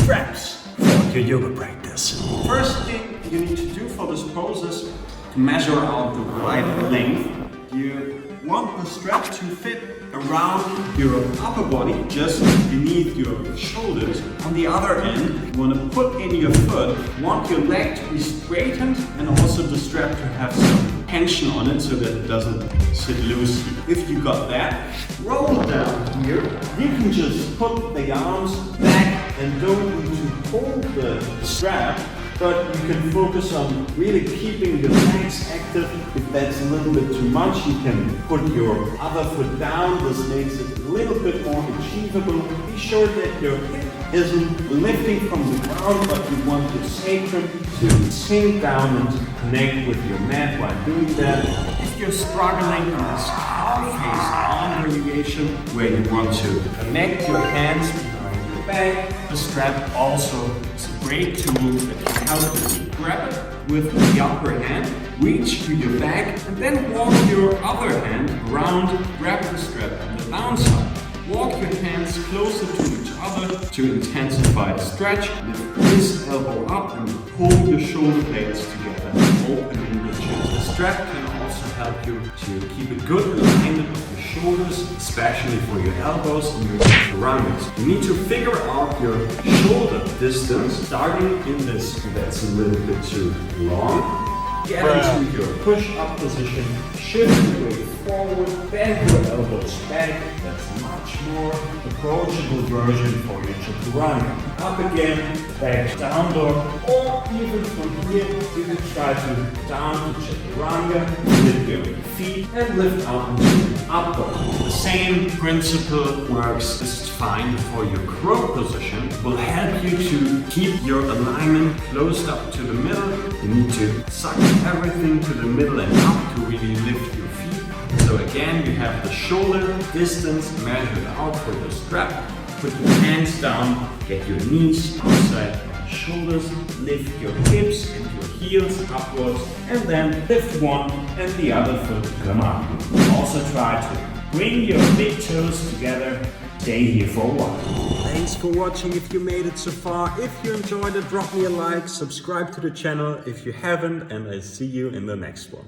straps for your yoga practice. First thing you need to do for this pose is to measure out the right length. You want the strap to fit around your upper body, just beneath your shoulders. On the other end, you want to put in your foot. You want your leg to be straightened and also the strap to have some tension on it so that it doesn't sit loose. If you got that, roll it down here. You can just put the arms back and don't need to hold the strap, but you can focus on really keeping your legs active. If that's a little bit too much, you can put your other foot down. This makes it a little bit more achievable. Be sure that your hip isn't lifting from the ground, but you want your sacrum to sink down and to connect with your mat while doing that. If you're struggling in this cow face arm variation, where you want to connect your hands behind your back, the strap also is a great tool that can help you. Grab it with the upper hand, reach to your back, and then walk your other hand around, grab the strap on the downside. Walk your hands closer to each other to intensify the stretch. Lift this elbow up and pull your shoulder blades together, opening the chest. The strap can also help you to keep a good alignment of your shoulders, especially for your elbows and your chaturanga. You need to figure out your shoulder distance, starting in this, that's a little bit too long. Get into your push-up position, shift your weight forward, bend your elbows back. That's a much more approachable version for your chaturanga. Up again, back down dog, or even from here, you can try to down to chaturanga, lift your feet and lift up into up dog. The same principle works just fine for your crow position. It will help you to keep your alignment closed up to the middle. You need to suck everything to the middle and up to really lift your feet. So again, you have the shoulder distance measured out for your strap. Put your hands down, get your knees outside your shoulders, lift your hips and your heels upwards, and then lift one and the other foot come up. Also try to bring your big toes together. Stay here for a while. Thanks for watching if you made it so far. If you enjoyed it, drop me a like, subscribe to the channel if you haven't, and I'll see you in the next one.